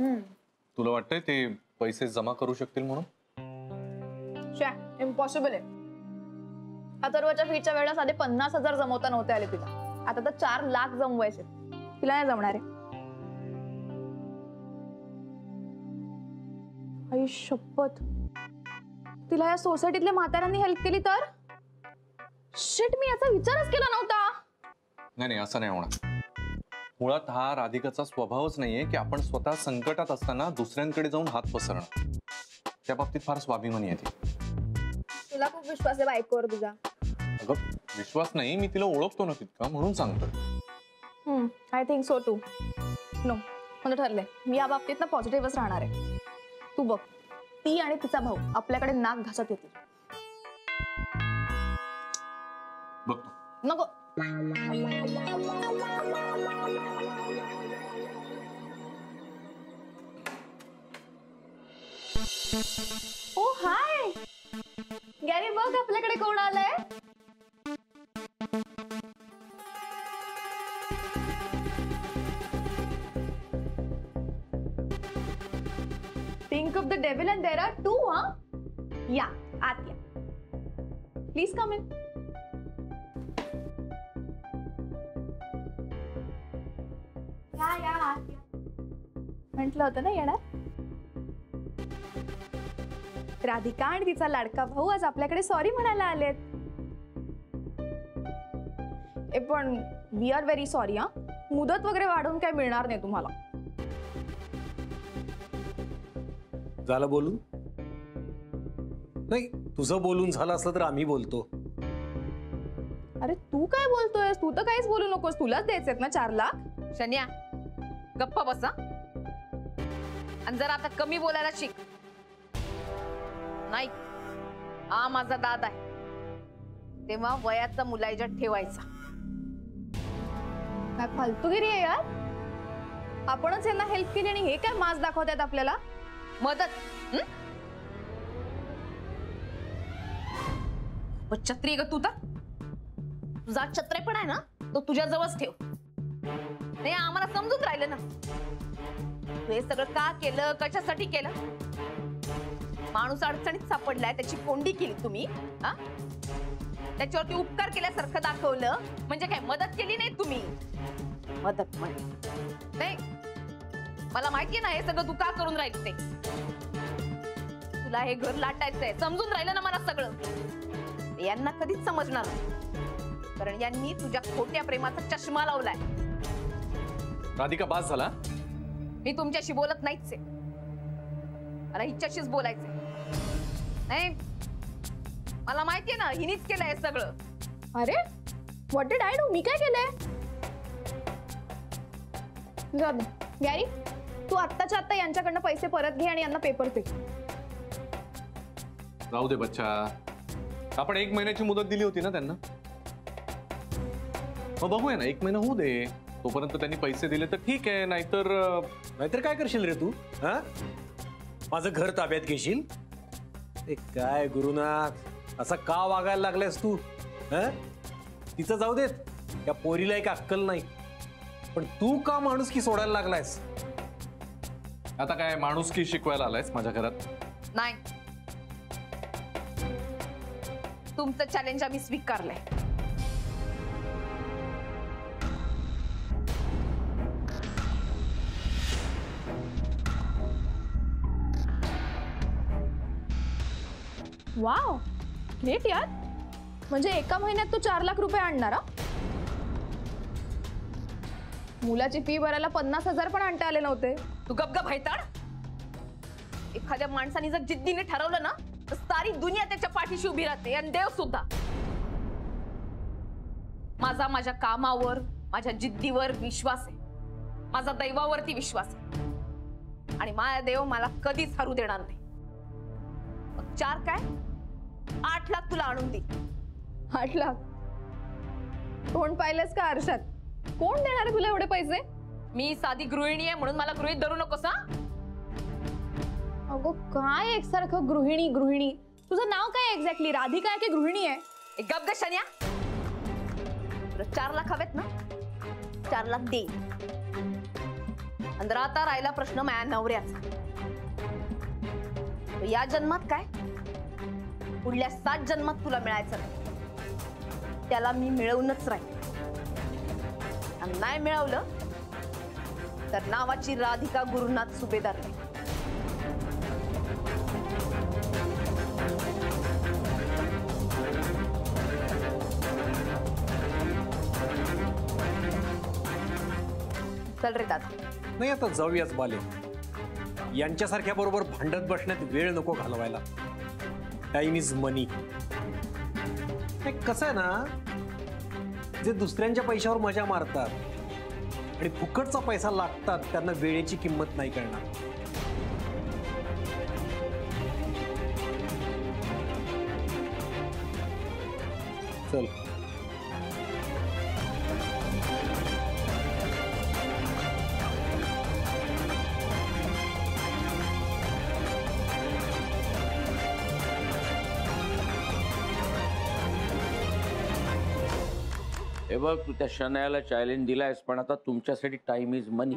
तुला वाटतंय ते पैसे जमा करू शकतील म्हणून? इम्पॉसिबल आहे. अथर्वच्या फीच्या वेळेला साधे 50,000 जमवता नव्हते आले तिला. आता तर 4 लाख जमवायचे. तिला नाही जमणार आहे. आई शपथ, तिला या सोसायटीतल्या म्हाताऱ्यांनी हेल्प केली तर? शिट, मी याचा विचारच केला नव्हता. नाही असं नाही होणार. मुळात हा राधिकाचा स्वभावच नाहीये की आपण स्वतः संकटात असताना दुसऱ्यांकडे जाऊन हात पसरणं. त्या बाबतीत फार स्वाभिमानी आहे ती. तुला खूप विश्वास आहे बायकोवर तुझा. अगं विश्वास नाही, मी तिला ओळखतो ना तितका, म्हणून सांगतोय. I think so too. No, मला ठरलंय मी या बाबतीत ना पॉझिटिव्हच राहणार आहे. तू बघ, ती आणि तिचा भाऊ आपल्याकडे नाक घासत येतील. बघतो. नको. ओ हाय गॅरी, बघ आपल्याकडे कोण आलंय. Think of the devil and there are 2, huh? Yeah, आत या. Please come in. या आत या. म्हटलं होतं ना येणार. राधिका आणि तिचा लाडका भाऊ आज आपल्याकडे सॉरी म्हणायला आलेत. पण वी आर व्हेरी सॉरी. मुदत वगैरे वाढवून काय मिळणार नाही तुम्हाला. झालं बोलून? नाही, तुझं बोलून झालं असलं तर आम्ही बोलतो. अरे तू काय बोलतोयस? तू तर काहीच बोलू नकोस. तुलाच द्यायचेत ना 4 लाख. शन्या, गप्पा बसा. आणि जरा आता कमी बोलायला शिक. नाही, हा माझा दादा आहे, तेव्हा वयाचा मुलायजा ठेवायचा. काय फालतूगिरी आहे यार. आपणच यांना हेल्प केली आणि हे काय मास दाखवतात आपल्याला. मदत. छत्री ग तू तर. तुझा छत्रे पण आहे ना, तो तुझ्या जवळच ठेव. नाही आम्हाला समजून राहिलं ना तू हे सगळं का केलं, कशासाठी केलं. माणूस अडचणीत सापडलाय, त्याची कोंडी केली तुम्ही. त्याच्यावरती उपकार केल्यासारखं दाखवलं म्हणजे काय मदत केली नाही तुम्ही. मदत नाही, मला माहितीये ना हे सगळं तू का करून राहील ते. तुला हे घर लाटायचंय, समजून राहिलं ना मला सगळं. यांना कधीच समजणार नाही, कारण यांनी तुझ्या खोट्या प्रेमाचा चष्मा लावलाय. राधिका बास झाला. मी तुमच्याशी बोलत नाहीच आहे, मला हिच्याशीच बोलायचंय. नाही, मला माहितीये ना हिनीच केलंय सगळं. अरे व्हॉट डिड आय डू? मी काय केलंय? गॅरी, तू आत्ताच्या आत्ता यांच्याकडनं पैसे परत घे आणि यांना पेपर पे. राहू दे बच्चा, आपण 1 महिन्याची मुदत दिली होती ना त्यांना. मग बघूया ना, 1 महिना होऊ दे. तोपर्यंत त्यांनी पैसे दिले तर ठीक आहे, नाहीतर काय करशील रे तू? माझं घर ताब्यात घेशील? काय गुरुनाथ, असा का वागायला लागलायस तू? तिचं जाऊ देत, त्या पोरीला एक अक्कल नाही, पण तू का माणुसकी सोडायला लागलायस? आता काय माणुसकी शिकवायला आलायस माझ्या घरात? नाही, तुमचं चॅलेंज आम्ही स्वीकारलंय. वाव, ग्रेट यार. म्हणजे एका महिन्यात तू 4 लाख रुपये आणणार. मुलाची फी भरायला 50,000 पण आणता आले नव्हते. तू गपगप हैताड. एखाद्या माणसाने जर जिद्दीने ठरवलं ना तर सारी दुनिया त्याच्या पाठीशी उभी राहते, आणि देव सुद्धा. माझ्या कामावर, माझ्या जिद्दीवर विश्वास आहे, माझा दैवावरती विश्वास आहे, आणि माझा देव मला कधीच हरू देणार नाही. 4 काय 8 लाख तुला आणून दे. 8 लाख? कोण पाहिलंस का आरशात? कोण देणार आहे तुला एवढे पैसे? मी साधी गृहिणी आहे म्हणून मला गृहीत धरू नकोस. अगो काय एकसारखं गृहिणी गृहिणी. तुझं नाव काय एक्झॅक्टली? राधिका आहे की गृहिणी आहे? गप ग शन्या. तुला 4 लाख हवेत ना? 4 लाख दे. आणि आता राहिला प्रश्न माझ्या नवऱ्याचा. या जन्मात काय, पुढल्या 7 जन्मात तुला मिळायचं नाही. त्याला मी मिळवूनच राहील. आणि नाही मिळवलं तर नावाची राधिका गुरुनाथ सुभेदार नाही. चल रे दादा. नाही आता जाऊयाच बाले. यांच्यासारख्या बरोबर भांडत बसण्यात वेळ नको घालवायला. टाइम इज मनी. कसं आहे ना, जे दुसऱ्यांच्या पैशावर मजा मारतात आणि फुकटचा पैसा लागतात त्यांना वेळेची किंमत नाही कळणार. चल. हे बघ, तू त्या शनायाला चॅलेंज दिलायस, पण आता तुमच्यासाठी टाइम इज मनी.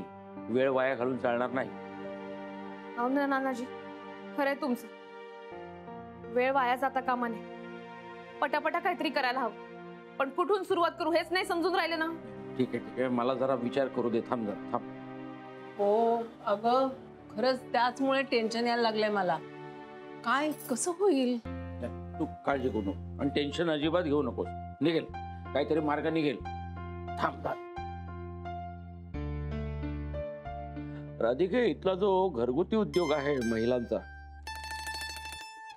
वेळ वाया घालून चालणार नाही. हो ना नानाजी, खरंय तुमचं. वेळ वाया जाता कामा नये. पटापटा काहीतरी करायला हवं, पण कुठून सुरुवात करू हेच नाही समजून राहिले ना. ठीक आहे ठीक आहे, मला जरा विचार करू दे. थांब जरा, थांब. हो अगं, खरंच त्याचमुळे टेन्शन यायला लागलंय मला. काय कसं होईल? तू काळजी करू नको आणि टेन्शन अजिबात घेऊ नकोस. निघेल, काहीतरी मार्ग निघेल. थांब. राधिके, इथला जो घरगुती उद्योग आहे महिलांचा,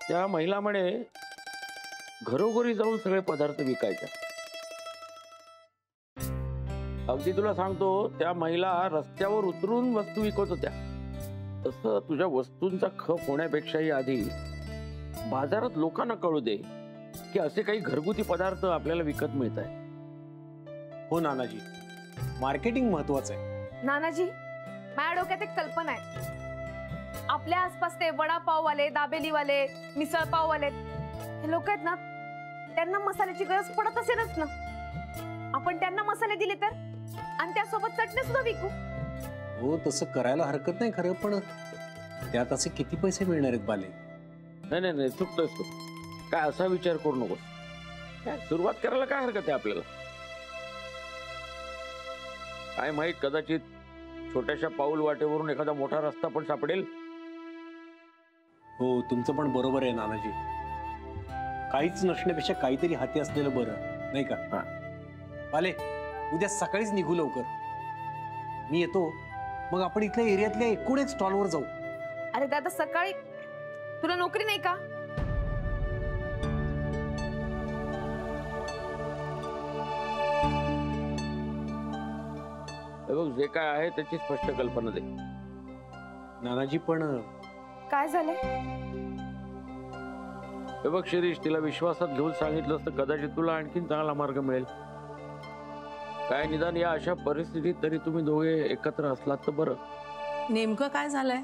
त्या महिला म्हणे घरोघरी जाऊन सगळे पदार्थ विकायचे. अगदी तुला सांगतो, त्या महिला रस्त्यावर उतरून वस्तू विकत होत्या. तसं तुझ्या वस्तूंचा खप होण्यापेक्षाही आधी बाजारात लोकांना कळू दे की असे काही घरगुती पदार्थ आपल्याला विकत मिळत आहे. हो नानाजी, मार्केटिंग महत्वाचं आहे. नानाजी, माझ्या डोक्यात एक कल्पना आहे. आपल्या आसपास ते वडापाववाले, दाबेलीवाले, मिसळपाववाले हे लोक आहेत ना, त्यांना मसाल्याची गरज पडत असेलच ना. आपण त्यांना मसाले दिले तर, आणि त्यासोबत चटणी सुद्धा विकू. हो, तसं करायला हरकत नाही खरं, पण त्यात असे किती पैसे मिळणार आहेत बाले? नाही नाही नाही, चुकतोस तू. काय असा विचार करू नकोस. काय सुरुवात करायला काय हरकत आहे आपल्याला? काय माहित, कदाचित छोट्याशा पाऊल वाटेवरून एखादा मोठा रस्ता पण सापडेल. हो, तुमचं पण बरोबर आहे नानाजी. काहीच नसण्यापेक्षा काहीतरी हाती असलेलं बरं, नाही का? हा. बाले, उद्या सकाळीच निघू लवकर. मी येतो, मग आपण इथल्या एरियातल्या एकूण एक स्टॉलवर जाऊ. अरे दादा, सकाळी तुला नोकरी नाही का? बघ, जे काय आहे त्याची स्पष्ट कल्पना दे. नानाजी, पण काय झालंय? हे बघ शिरीष, तिला विश्वासात घेऊन सांगितलं तर कदाचित तुला आणखीन चांगला मार्ग मिळेल. काय निदान या अशा परिस्थितीत तरी तुम्ही दोघे एकत्र असलात तर बरं. नेमकं काय झालंय?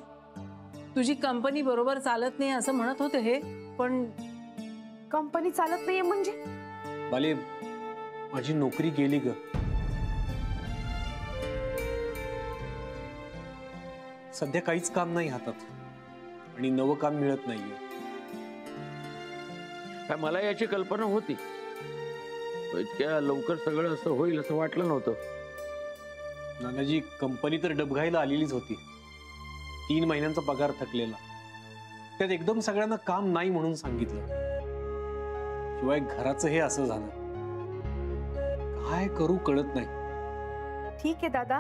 तुझी कंपनी बरोबर चालत नाही असं म्हणत होते हे, पण कंपनी चालत नाहीये म्हणजे? बाले, माझी नोकरी गेली ग. सध्या काहीच काम नाही हातात आणि नवं काम मिळत नाहीये. काय मला याची कल्पना होती. इतक्या लवकर सगळं असं होईल असं वाटलं नव्हतं. नानाजी, कंपनी तर डबघाईला आलेलीच होती. 3 महिन्यांचा पगार थकलेला. त्यात एकदम सगळ्यांना काम नाही म्हणून सांगितलं. शिवाय घराचं हे असं झालं. काय करू कळत नाही. ठीक आहे दादा,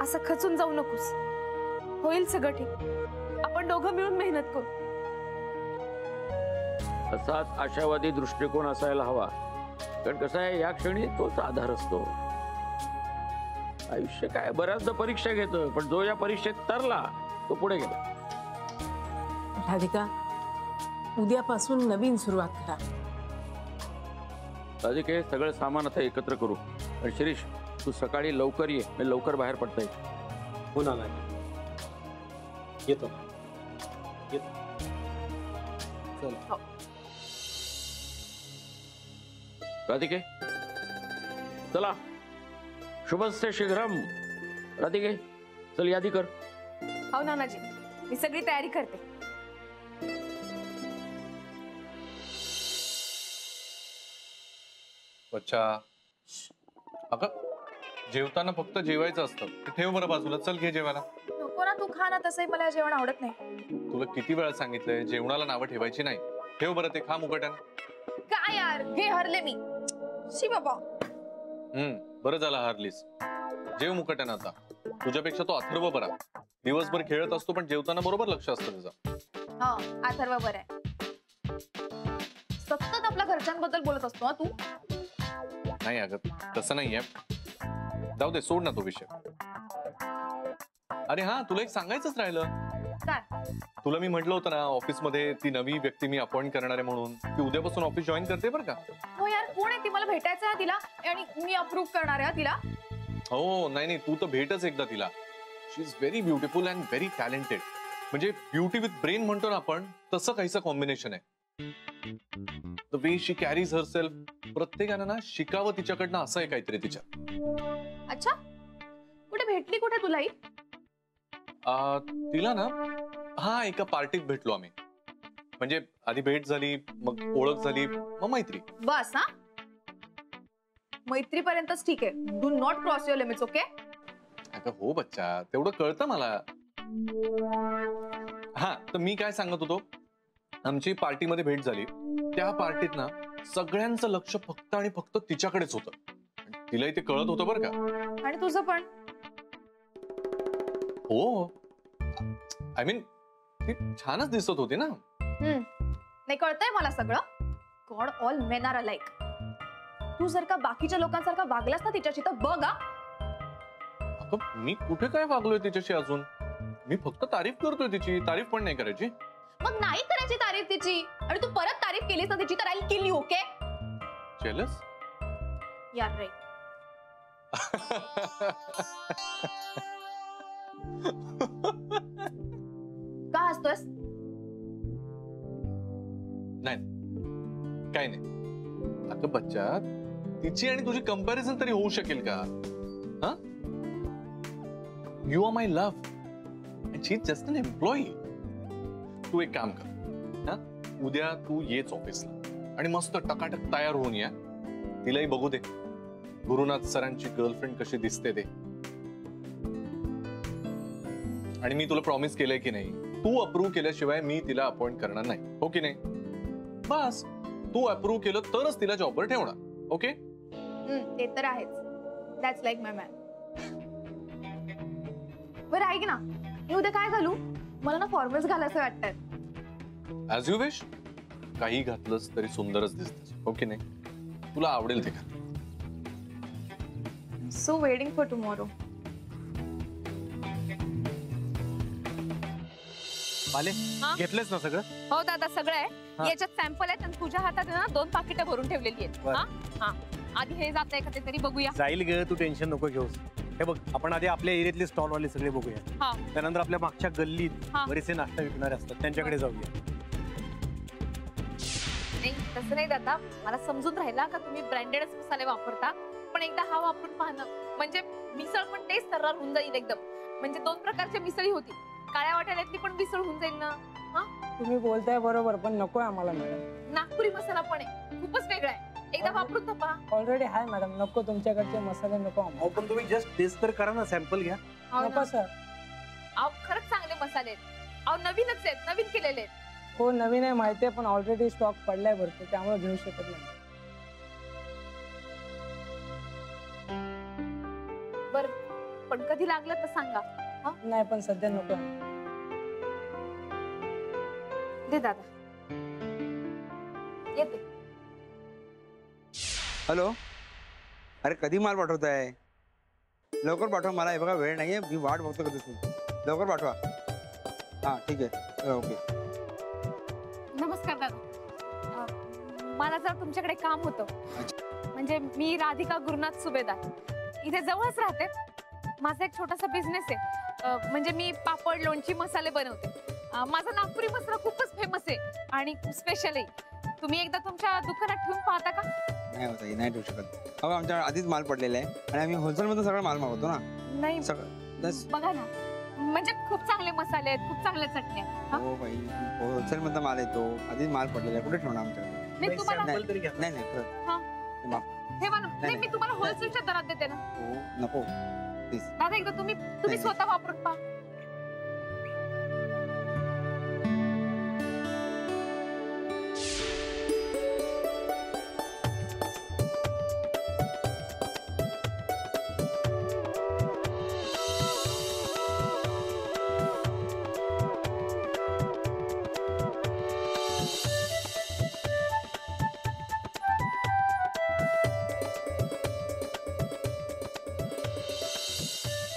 असं खचून जाऊ नकोस. होईल सगळं ठीक. आपण दोघं मिळून मेहनत करू. असाच आशावादी दृष्टिकोन असायला हवा. कारण कसं आहे, या क्षणी तोच आधार असतो. आयुष्य काय बऱ्याचदा परीक्षा घेतं, पण जो या परीक्षेत तरला तो पुढे गेला. राधिका, उद्यापासून नवीन सुरुवात करा. अधिक हे सगळं सामान आता एकत्र करू. आणि शिरीष, तू सकाळी लवकर ये, मी लवकर बाहेर पडता येईल. हो नानाजी, येतो. चल. राधिके, चला. शुभस्य शीघ्रम. राधिके, चल यादी कर. हो नानाजी, मी सगळी तयारी करते. अच्छा, अगं जेवताना फक्त जेवायचं असतं. ते ठेव बरं बाजूला. चल घे जेवायला. नको ना, तू खा ना. तसंही मला जेवण आवडत नाही. तुला किती वेळा सांगितलंय जेवणाला नावं ठेवायची नाही. ठेव बरं ते, खा मुकट्यानं. काय यार, घे, हरले मी. शी बाबा. बरं झालं हारलीस. जेव मुकट्यानं आता. तुझ्यापेक्षा तो अथर्व बरा. दिवसभर खेळत असतो पण जेवताना बरोबर लक्ष असतं त्याचं. हा, अथर्व बरं आहे. सतत आपल्या घरच्यांबद्दल बोलत असतो हा तू. नाही अगं, तसं नाहीये. जाऊ दे, सोड ना तो विषय. अरे हा, तुला एक सांगायचंच राहिलं. काय? तुला मी म्हटलं होतं ना, ऑफिसमध्ये ती नवी व्यक्ती मी अपॉइंट करणार आहे म्हणून. ती उद्यापासून ऑफिस जॉईन करते बरं का. हो यार, कोण आहे ती? मला भेटायचं आहे तिला आणि मी अप्रूव्ह करणार आहे तिला. हो, नाही तू तर भेटच एकदा तिला. She is very beautiful and very talented. म्हणजे ब्युटी विथ ब्रेन म्हणतो ना आपण, तसं काहीचं कॉम्बिनेशन आहे. The way she carries herself. प्रत्येकानं ना शिकावं तिच्याकडनं, असं आहे काहीतरी तिच्यात. अच्छा, कुठे भेटली? कुठे तुला ही? तिला ना, हा एका पार्टीत भेटलो आम्ही. म्हणजे आधी भेट झाली, मग ओळख झाली, मग मैत्री. बस हा, मैत्रीपर्यंतच ठीक आहे. Do not cross your limits. Okay? अगं हो बच्चा, तेवढं कळतं मला. हा, तर मी काय सांगत होतो, आमची पार्टीमध्ये भेट झाली. त्या पार्टीत ना सगळ्यांचं लक्ष फक्त आणि फक्त तिच्याकडेच होतं. तिलाही ते कळत होतं बरं का. आणि तुझं पण? हो, आय मीन ती छानच दिसत होती ना. नाही, कळतंय मला सगळं. God, all men are alike. तू जर का बाकीच्या लोकांसारखा वागलास ना तिच्याशी तर बघ हा. अगं मी कुठे काय वागलोय तिच्याशी अजून? मी फक्त तारीफ करतोय तिची. तारीफ पण नाही करायची. मग नाही करायची तारीफ तिची, आणि तू परत तारीफ केलीस ना तिची तर I kill you. Okay? Jealous? यार राईट. का हसतोयस? नाही, काय नाही. अगं बच्चा, तिची आणि तुझी कंपॅरिझन तरी होऊ शकेल का? हा, you are my love and she is just an employee. तू एक काम कर, हा, उद्या तू येच ऑफिसला आणि मस्त टकाटक तयार होऊन या. तिलाही बघू दे गुरुनाथ सरांची गर्लफ्रेंड कशी दिसते ते. आणि मी तुला प्रॉमिस केलंय की नाही, तू अप्रूव्ह केल्याशिवाय मी तिला अपॉइंट करणार नाही. हो की नाही? बस, तू अप्रूव्ह केलं तरच तिला जॉबवर ठेवणार. ओके? ते तर आहेच. That's like my man. बरं ऐक ना, मी उद्या काय घालू? मला ना फॉर्मल्स घालायचं वाटतात. As you wish. काही घातलंस तरी सुंदरच दिसतेस. हो की नाही? तुला आवडेल ते घाल. So waiting for tomorrow. आले, हा? घेतलेस ना सगळं? हो दादा, सगळं आहे. हा. याच्यात सॅम्पल आहेत आणि तुझ्या हातात आहे ना 2 पाकिटं भरून ठेवलेली आहेत. बरं. हा हा, आधी हे जात आहे का ते तरी बघूया. जाईल ग, तू टेन्शन नको घेऊस. हे बघ, आपण आधी आपल्या एरियातले स्टॉल वाले सगळे बघूया. हा. त्यानंतर आपल्या मागच्या गल्लीत हा. बरेचसे नाश्ता विकणारे असतात, त्यांच्याकडे जाऊया. नाही, तसं नाही दादा. मला समजून राहिला का तुम्ही ब्रँडेडच मसाले वापरता, पण एकदा हा वापरून पाहणं म्हणजे मिसळ पण टेस्ट तर होऊन जाईल एकदम. म्हणजे 2 प्रकारच्या मिसळी होती. काळ्या वाटाण्यातली पण मिसळ होऊन जाईल ना. तुम्ही बोलताय बरोबर, पण नकोय आम्हाला मॅडम. नागपुरी मसाला पण आहे, खूपच वेगळा आहे. एकदा वापरून तपा. ऑलरेडी हाय मॅडम, नको तुमच्याकडचे मसाले नको आम्हाला. अहो पण तुम्ही जस्ट टेस्ट तर करा ना, सॅम्पल घ्या. हो ना. नको सर. अहो खरंच चांगले मसाले आहेत. अहो नवीनच आहेत, नवीन केलेले आहेत. हो नवीन आहे माहिती आहे, पण ऑलरेडी स्टॉक पडलाय भरपूर, त्यामुळे घेऊ शकत नाही. बरं, पण कधी लागलं तर सांगा. नाही पण सध्या नको. दे दादा. येते. हॅलो, अरे कधी माल पाठवताय? लवकर पाठवा मला. हे बघा वेळ नाहीये, मी वाट बघतो कधी तुम्ही. लवकर पाठवा. हां ठीक आहे, ओके. नमस्कार दादा. मला जरा तुमच्याकडे काम होतं. म्हणजे मी राधिका गुरुनाथ सुभेदार इथे जवळच राहते. माझा एक छोटासा बिझनेस आहे. म्हणजे मी पापड, लोणची, मसाले बनवते. माझा नागपुरी मसाला खूपच फेमस आहे आणि स्पेशल आहे. तुम्ही एकदा तुमच्या दुकानात ठेवून पाहता का? नाही होता, नाही ठेवू शकत. अहो आमच्या आधीच माल पडलेला आहे आणि आम्ही होलसेलमधून सगळा माल मागवतो ना. नाही, सगळं बघा ना, म्हणजे खूप चांगले मसाले आहेत, खूप चांगल्या चटण्या आहेत. हा? हो बाई, होलसेल मधला माल येतो, आधीच माल पडलेला आहे, कुठे ठेवणार आमच्याकडे? मी तुम्हाला sample तरी घ्या. नाही नाही खरंच. हा. हे बाप, ठेवा ना. नाही, मी तुम्हाला होलसेलच्या दरात देते ना. हो नको प्लीज. दादा एकदा तुम्ही नाही. स्वतः वापरून पहा.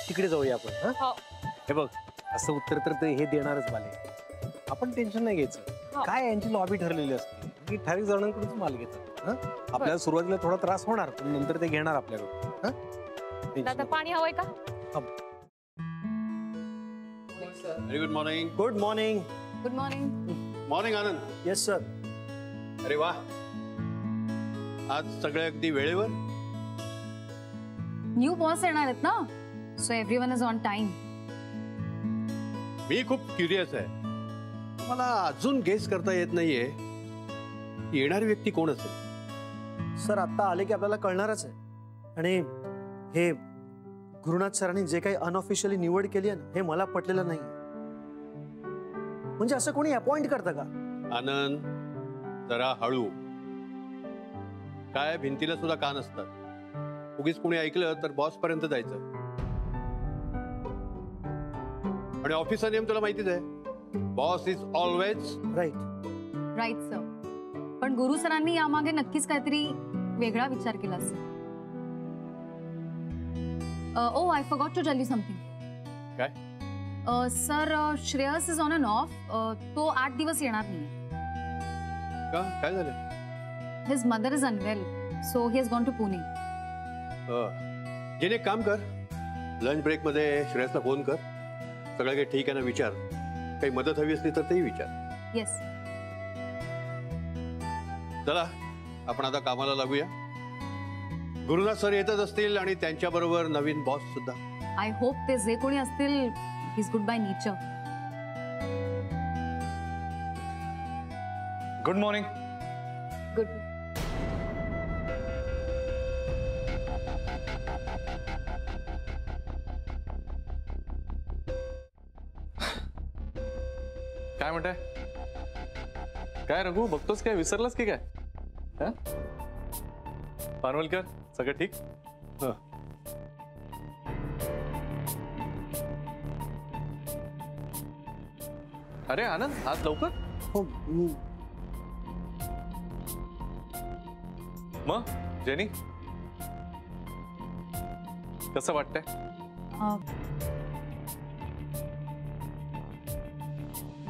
तिकडे जाऊया आपण हा हो. हे बघ, असं उत्तर तर ते हे देणारच माले. आपण टेन्शन नाही घ्यायचं. हो. काय यांची लॉबी ठरलेली असते की ठराविक जणांकडूनच माल घेतात. हा? आपल्याला सुरुवातीला थोडा त्रास होणार, पण नंतर ते घेणार आपल्याकडून. हा? Tension दादा नाही. पाणी हवंय का? Very good morning. Good morning. Good morning. Morning Anand. Yes sir. अरे वा, आज सगळे अगदी वेळेवर. न्यू बॉस येणार आहेत ना, so everyone is on time. मी खूप क्युरियस आहे. मला अजून गेस करता येत नाहीये की येणारी व्यक्ती कोण असेल. सर आता आले की आपल्याला कळणारच आहे. आणि हे गुरुनाथ सरांनी जे काही अनऑफिशियली निवड केली आहे ना, हे मला पटलेलं नाही. म्हणजे असं कोणी अपॉइंट करतं का? आनंद, जरा हळू. काय भिंतीला सुद्धा कान असतात. उगीच कोणी ऐकलं तर बॉस पर्यंत जायचं. आणि ऑफिसचा नियम तुला माहितीच आहे, boss is always right. Right sir. पण गुरु सरांनी यामागे नक्कीच काहीतरी वेगळा विचार केला असेल. Oh I forgot to tell you something. काय? Sir Shreyas is on an off. तो 8 दिवस येणार नाही. का? काय झालं? His mother is unwell, so he has gone to Pune. जेने एक काम कर, लंच ब्रेक मध्ये श्रेयसला फोन कर. सगळं काही ठीक आहे ना विचार. काही मदत हवी असली तर तेही विचार. येस. चला आपण आता कामाला लागूया. गुरुनाथ सर येतच असतील आणि त्यांच्या बरोबर नवीन बॉस सुद्धा. आय होप ते जे कोणी असतील he is good by nature. Good morning. Good. काय म्हणताय? काय रघु, बघतोस काय, विसरलास की काय? हा? पानवलकर, सगळं ठीक? अरे आनंद, आज लवकर? हो. मग जेनी कसं वाटतंय?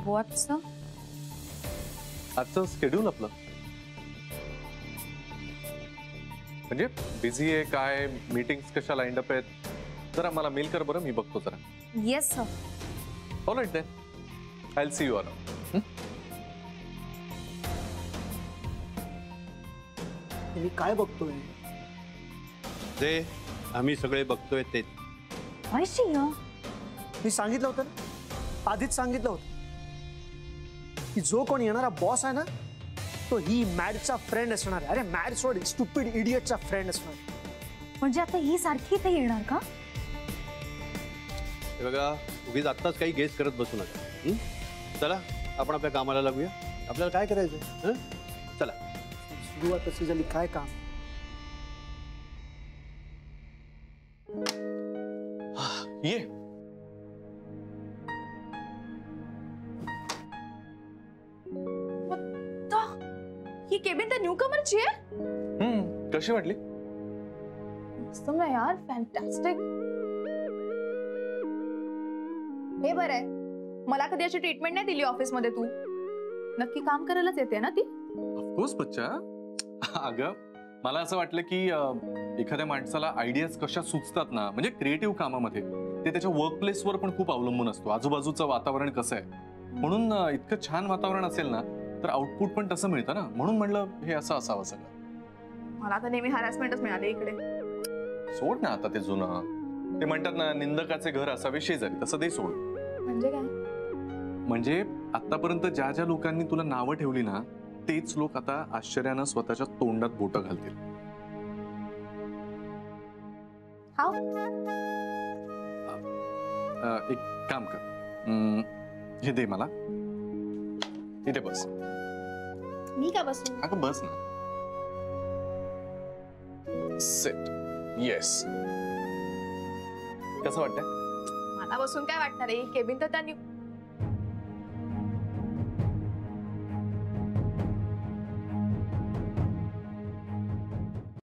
What sir? आजचं स्केड्यूल आपलं म्हणजे बिझी आहे काय, मीटिंग्स कशा लाईन अप आहेत, जरा मला मेल कर बरं, मी बघतो जरा. Yes sir. Alright then, I will see you around. मी काय बघतोय? जे आम्ही सगळे बघतोय ते. मी सांगितलं होतं ना, आधीच सांगितलं होतं की जो कोण येणारा बॉस आहे ना, तो ही मॅडचा फ्रेंड असणार आहे. अरे मॅड सोड, स्टुपिड इडियटचा फ्रेंड असणार. म्हणजे आता ही सारखी इथे येणार का? हे बघा, उगीच आत्ताच काही गेस करत बसू नका. चला आपण आपल्या कामाला लागूया. आपल्याला काय करायचंय? चला. सुरुवात अशी झाली, काय काम? ये. ही केबिन त्या न्यू कमरची आहे. कशी वाटली? मस्त ना यार, फॅन्टॅस्टिक. हे बरं आहे, मला कधी अशी ट्रीटमेंट नाही दिली ऑफिस मध्ये. तू नक्की काम करायलाच येते ना ती? ऑफकोर्स बच्चा. अगं मला असं वाटलं की एखाद्या माणसाला आयडियाज कशा सुचतात ना, म्हणजे क्रिएटिव्ह कामामध्ये, ते त्याच्या वर्कप्लेसवर पण खूप अवलंबून असतो. आजूबाजूचं वातावरण कसं आहे, म्हणून इतकं छान वातावरण असेल ना तर आउटपुट पण तसं मिळतं ना. म्हणून म्हणलं हे असं असावं सगळं. मला तर नेहमी हॅरॅसमेंटच मिळाले इकडे. सोड ना आता ते जुनं. ते म्हणतात ना, निंदकाचे घर असावे शेजारी, तसं ते सोड. म्हणजे काय? म्हणजे आतापर्यंत ज्या ज्या लोकांनी तुला नावं ठेवली ना, तेच लोक आता आश्चर्यानं स्वतःच्या तोंडात बोटं घालतील. हाव? एक काम कर, हे दे मला, इथे बस. मी का बसू? अगं बस ना. सिट. येस. कसं वाटतंय? मला बसून काय वाटणार आहे? केबिन तर त्यांनी